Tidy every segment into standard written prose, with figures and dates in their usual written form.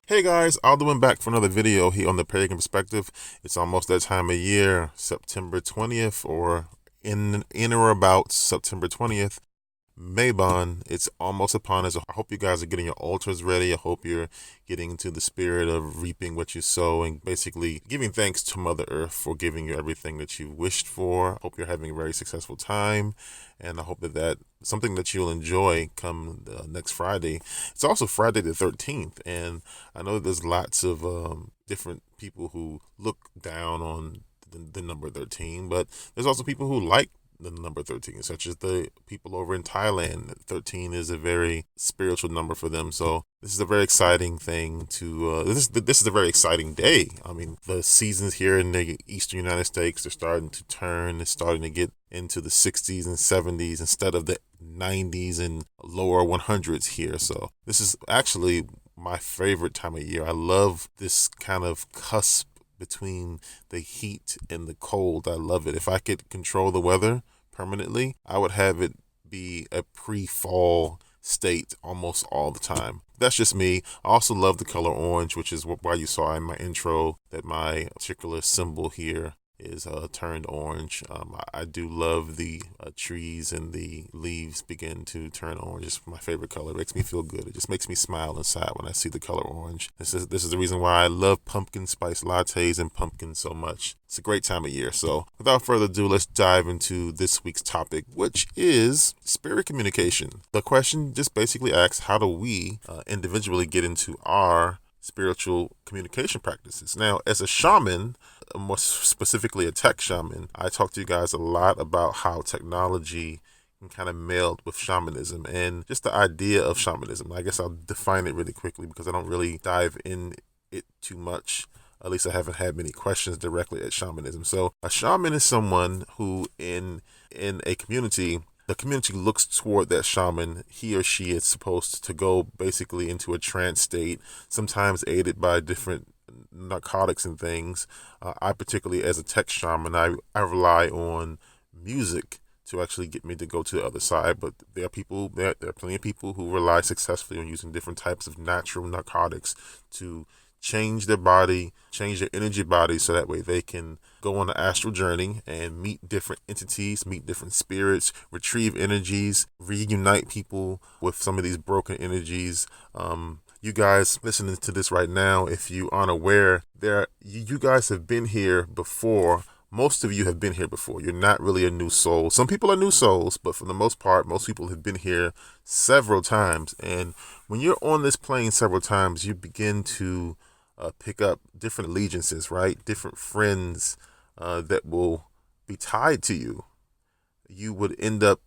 Hey guys, Alduin back for another video here on the Pagan Perspective. It's almost that time of year, September 20th, or in or about September 20th. Mabon, it's almost upon us. I hope you guys are getting your altars ready. I hope you're getting into the spirit of reaping what you sow and basically giving thanks to Mother Earth for giving you everything that you wished for. I hope you're having a very successful time, and I hope that's something that you'll enjoy come next Friday. It's also Friday the 13th, and I know there's lots of different people who look down on the number 13, but there's also people who like the number 13, such as the people over in Thailand. 13 is a very spiritual number for them. So this is a very exciting thing this is a very exciting day. I mean, the seasons here in the eastern United States are starting to turn. It's starting to get into the 60s and 70s instead of the 90s and lower 100s here. So this is actually my favorite time of year. I love this kind of cusp between the heat and the cold. I love it. If I could control the weather permanently, I would have it be a pre-fall state almost all the time. That's just me. I also love the color orange, which is why you saw in my intro that my particular symbol here is turned orange. I do love the trees and the leaves begin to turn orange. It's my favorite color. It makes me feel good. It just makes me smile inside when I see the color orange. This is the reason why I love pumpkin spice lattes and pumpkins so much. It's a great time of year. So without further ado, let's dive into this week's topic, which is spirit communication. The question just basically asks, how do we individually get into our spiritual communication practices? Now, as a shaman, more specifically a tech shaman, I talk to you guys a lot about how technology can kind of meld with shamanism and just the idea of shamanism. I guess I'll define it really quickly because I don't really dive in it too much. At least I haven't had many questions directly at shamanism. So a shaman is someone who in a community, the community looks toward that shaman. He or she is supposed to go basically into a trance state, sometimes aided by different narcotics and things. I particularly, as a tech shaman, I rely on music to actually get me to go to the other side. But there are plenty of people who rely successfully on using different types of natural narcotics to change their body, change their energy body, so that way they can go on an astral journey and meet different entities, meet different spirits, retrieve energies, reunite people with some of these broken energies. You guys listening to this right now, if you aren't aware, you guys have been here before. Most of you have been here before. You're not really a new soul. Some people are new souls, but for the most part, most people have been here several times. And when you're on this plane several times, you begin to pick up different allegiances, right? Different friends that will be tied to you. You would end up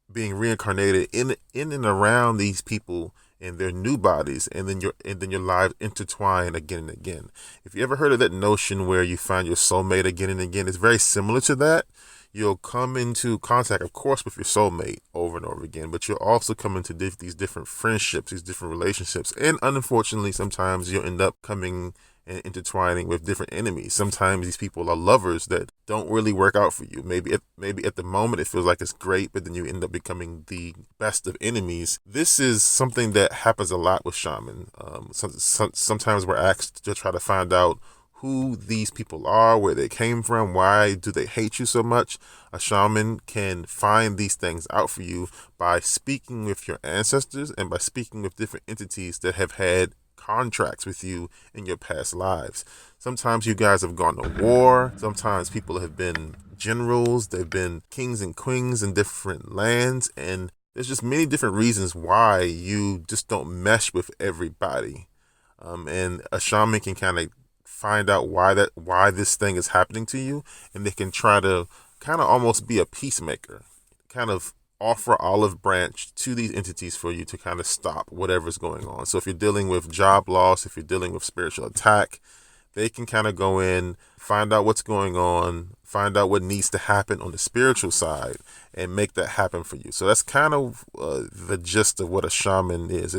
being reincarnated in and around these people in their new bodies, and then your lives intertwine again and again. If you ever heard of that notion where you find your soulmate again and again, it's very similar to that. You'll come into contact, of course, with your soulmate over and over again, but you'll also come into these different friendships, these different relationships, and unfortunately, sometimes you'll end up coming and intertwining with different enemies. Sometimes these people are lovers that don't really work out for you. Maybe at the moment it feels like it's great, but then you end up becoming the best of enemies. This is something that happens a lot with shaman. Sometimes we're asked to try to find out who these people are, where they came from, why do they hate you so much. A shaman can find these things out for you by speaking with your ancestors and by speaking with different entities that have had contracts with you in your past lives. Sometimes you guys have gone to war. Sometimes people have been generals. They've been kings and queens in different lands. And there's just many different reasons why you just don't mesh with everybody. And a shaman can kind of find out why this thing is happening to you, and they can try to kind of almost be a peacemaker, kind of offer olive branch to these entities for you to kind of stop whatever's going on. So if you're dealing with job loss, if you're dealing with spiritual attack, they can kind of go in, find out what's going on, find out what needs to happen on the spiritual side, and make that happen for you. So that's kind of the gist of what a shaman is.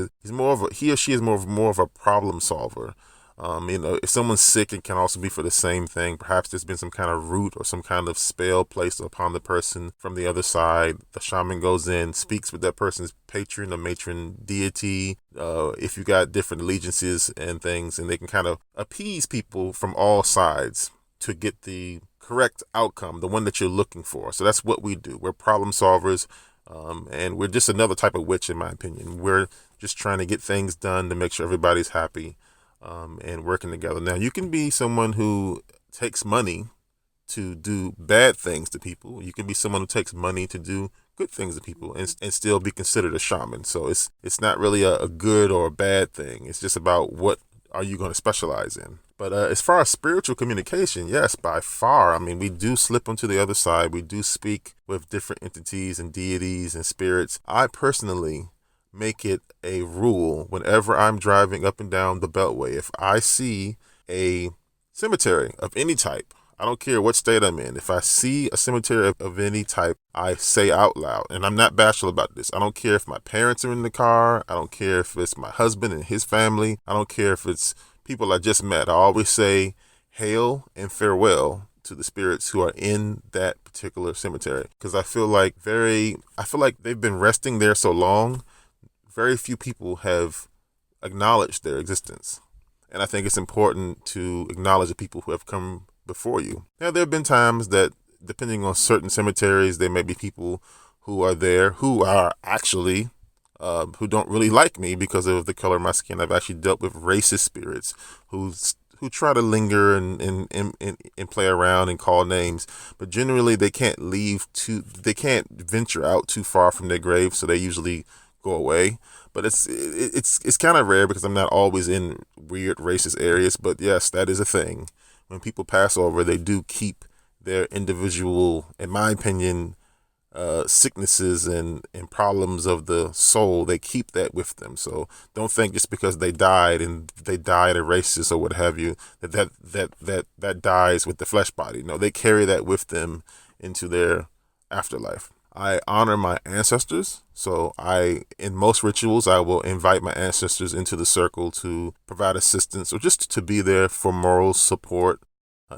He or she is more of a problem solver. If someone's sick, it can also be for the same thing. Perhaps there's been some kind of root or some kind of spell placed upon the person from the other side. The shaman goes in, speaks with that person's patron or matron deity. If you got different allegiances and things, and they can kind of appease people from all sides to get the correct outcome, the one that you're looking for. So that's what we do. We're problem solvers, and we're just another type of witch, in my opinion. We're just trying to get things done to make sure everybody's happy, and working together. Now, you can be someone who takes money to do bad things to people. You can be someone who takes money to do good things to people, and still be considered a shaman. So it's not really a good or a bad thing. It's just about what are you going to specialize in. But as far as spiritual communication, yes, by far. I mean, we do slip onto the other side. We do speak with different entities and deities and spirits. I personally make it a rule whenever I'm driving up and down the Beltway. If I see a cemetery of any type, I don't care what state I'm in. If I see a cemetery of any type, I say out loud, and I'm not bashful about this. I don't care if my parents are in the car. I don't care if it's my husband and his family. I don't care if it's people I just met. I always say hail and farewell to the spirits who are in that particular cemetery, because I feel like they've been resting there so long. Very few people have acknowledged their existence. And I think it's important to acknowledge the people who have come before you. Now, there have been times that, depending on certain cemeteries, there may be people who are there who are actually, who don't really like me because of the color of my skin. I've actually dealt with racist spirits who try to linger and play around and call names, but generally they can't venture out too far from their grave, so they usually go away. But it's kind of rare because I'm not always in weird racist areas. But yes, that is a thing. When people pass over, they do keep their individual, in my opinion, sicknesses and problems of the soul. They keep that with them. So don't think just because they died a racist or what have you, that dies with the flesh body. No, they carry that with them into their afterlife. I honor my ancestors. So in most rituals, I will invite my ancestors into the circle to provide assistance or just to be there for moral support,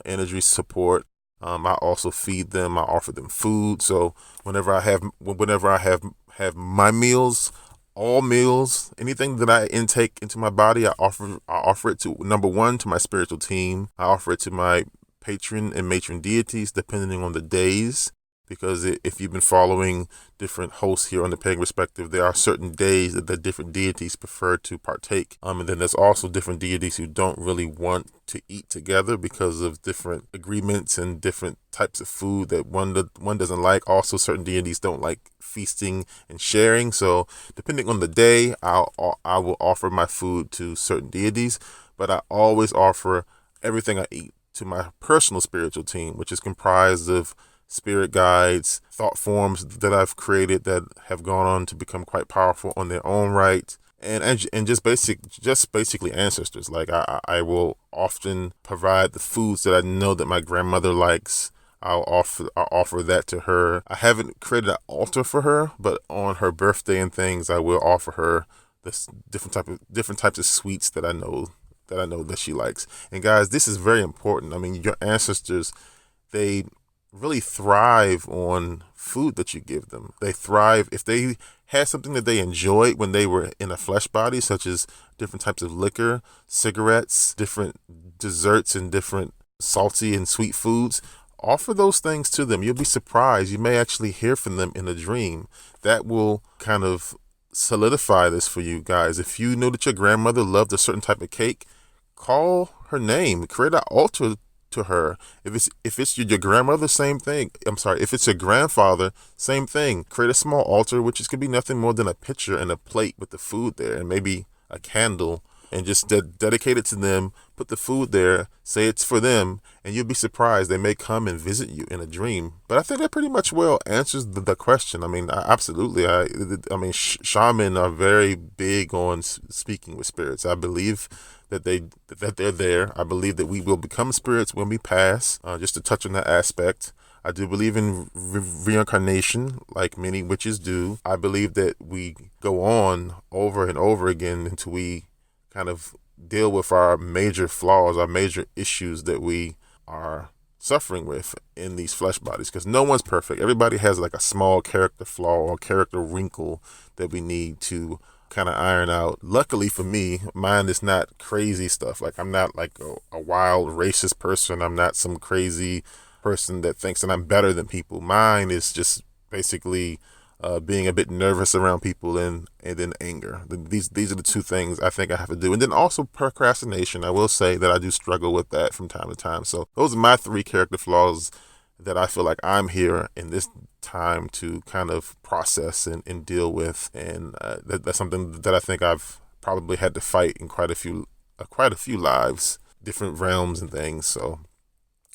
energy support. I also feed them. I offer them food. So whenever I have my meals, all meals, anything that I intake into my body, I offer it to, number one, to my spiritual team. I offer it to my patron and matron deities, depending on the days. Because if you've been following different hosts here on the Pagan Perspective, there are certain days that the different deities prefer to partake. And then there's also different deities who don't really want to eat together because of different agreements and different types of food that one doesn't like. Also, certain deities don't like feasting and sharing. So depending on the day, I will offer my food to certain deities, but I always offer everything I eat to my personal spiritual team, which is comprised of spirit guides, thought forms that I've created that have gone on to become quite powerful on their own right, and just basically ancestors. Like I will often provide the foods that I know that my grandmother likes. I'll offer that to her. I haven't created an altar for her, but on her birthday and things, I will offer her this different types of sweets that I know that she likes. And guys, this is very important. I mean, your ancestors, they really thrive on food that you give them. They thrive if they had something that they enjoyed when they were in a flesh body, such as different types of liquor, cigarettes, different desserts, and different salty and sweet foods. Offer those things to them. You'll be surprised. You may actually hear from them in a dream. That will kind of solidify this for you guys. If you know that your grandmother loved a certain type of cake, call her name. Create an altar to her. If it's your grandmother, same thing. If it's your grandfather, same thing. Create a small altar, which could be nothing more than a pitcher and a plate with the food there, and maybe a candle, and just dedicate it to them. Put the food there, say it's for them, and you'll be surprised. They may come and visit you in a dream. But I think that pretty much well answers the question. I mean, absolutely. I mean, shaman are very big on speaking with spirits. I believe that they're there. I believe that we will become spirits when we pass. Just to touch on that aspect, I do believe in reincarnation, like many witches do. I believe that we go on over and over again until we kind of deal with our major flaws, our major issues that we are suffering with in these flesh bodies, because no one's perfect. Everybody has like a small character flaw or character wrinkle that we need to kind of iron out. Luckily for me, mine is not crazy stuff. Like, I'm not like a wild racist person. I'm not some crazy person that thinks that I'm better than people. Mine is just basically being a bit nervous around people, and then anger. These are the two things I think I have to do. And then also procrastination. I will say that I do struggle with that from time to time. So those are my 3 character flaws that I feel like I'm here in this time to kind of process and deal with. And that's something that I think I've probably had to fight in quite a few lives, different realms and things. So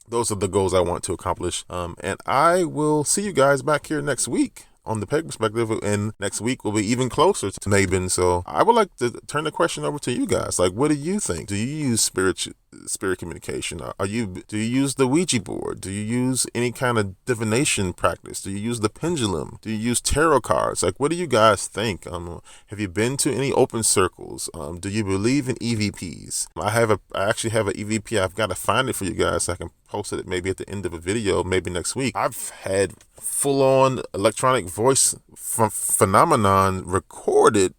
those are the goals I want to accomplish. And I will see you guys back here next week on the Pagan Perspective, and next week will be even closer to Mabon. So I would like to turn the question over to you guys. Like, what do you think? Do you use spirit communication? Do you use the Ouija board? Do you use any kind of divination practice? Do you use the pendulum? Do you use tarot cards? Like, what do you guys think? Have you been to any open circles? Do you believe in EVPs? I actually have an EVP. I've got to find it for you guys so I can post it maybe at the end of a video, maybe next week. I've had full-on electronic voice phenomenon recorded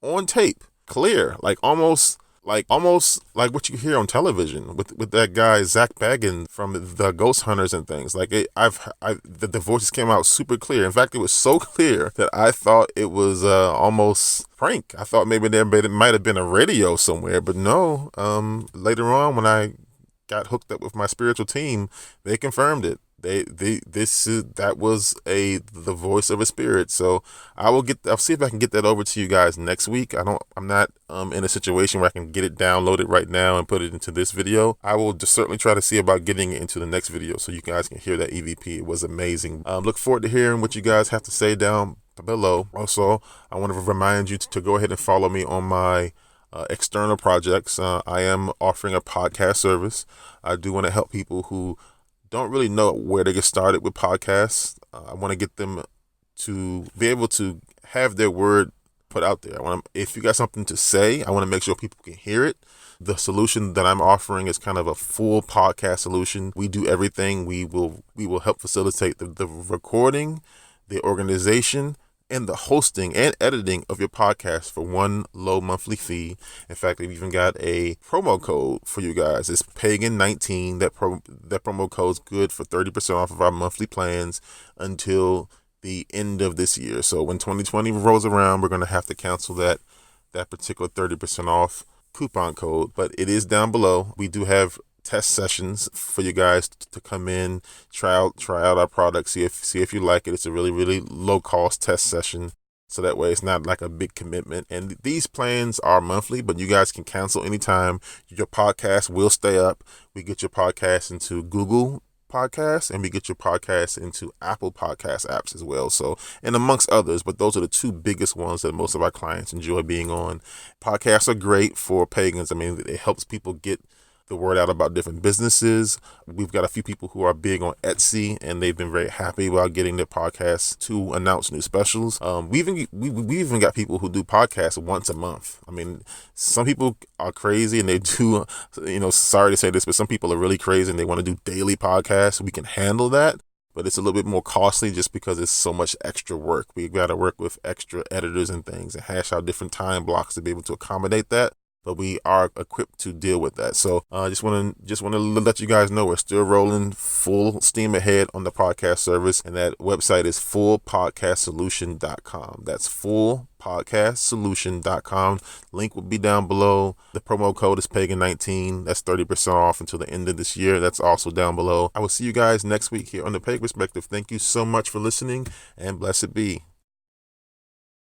on tape, clear, like almost like what you hear on television with that guy Zach Baggins from the Ghost Hunters and things. Like, the voices came out super clear. In fact, it was so clear that I thought it was almost prank. I thought maybe there might have been a radio somewhere, but no. Later on, when I got hooked up with my spiritual team, they confirmed it. That was the voice of a spirit. So I'll see if I can get that over to you guys next week. I'm not in a situation where I can get it downloaded right now and put it into this video. I will just certainly try to see about getting it into the next video so you guys can hear that EVP. It was amazing. Look forward to hearing what you guys have to say down below. Also, I want to remind you to go ahead and follow me on my external projects. I am offering a podcast service. I do want to help people who don't really know where to get started with podcasts. I want to get them to be able to have their word put out there. If you got something to say, I want to make sure people can hear it. The solution that I'm offering is kind of a full podcast solution. We do everything. We will help facilitate the recording, the organization, and the hosting and editing of your podcast for one low monthly fee. In fact, we've even got a promo code for you guys. It's Pagan19. That promo code is good for 30% off of our monthly plans until the end of this year. So when 2020 rolls around, we're going to have to cancel that particular 30% off coupon code, but it is down below. We do have test sessions for you guys to come in, try out our product, see if you like it. It's a really, really low cost test session, so that way it's not like a big commitment. And these plans are monthly, but you guys can cancel anytime. Your podcast will stay up. We get your podcast into Google Podcasts, and we get your podcast into Apple Podcast apps as well. So, and amongst others, but those are the 2 biggest ones that most of our clients enjoy being on. Podcasts are great for pagans. I mean, it helps people get the word out about different businesses. We've got a few people who are big on Etsy, and they've been very happy about getting their podcasts to announce new specials. We even got people who do podcasts once a month. I mean, some people are crazy and they do, sorry to say this, but some people are really crazy and they want to do daily podcasts. We can handle that, but it's a little bit more costly just because it's so much extra work. We've got to work with extra editors and things and hash out different time blocks to be able to accommodate that. But we are equipped to deal with that. So just want to let you guys know we're still rolling full steam ahead on the podcast service, and that website is fullpodcastsolution.com. That's fullpodcastsolution.com. Link will be down below. The promo code is Pagan19. That's 30% off until the end of this year. That's also down below. I will see you guys next week here on the Pagan Perspective. Thank you so much for listening, and blessed be.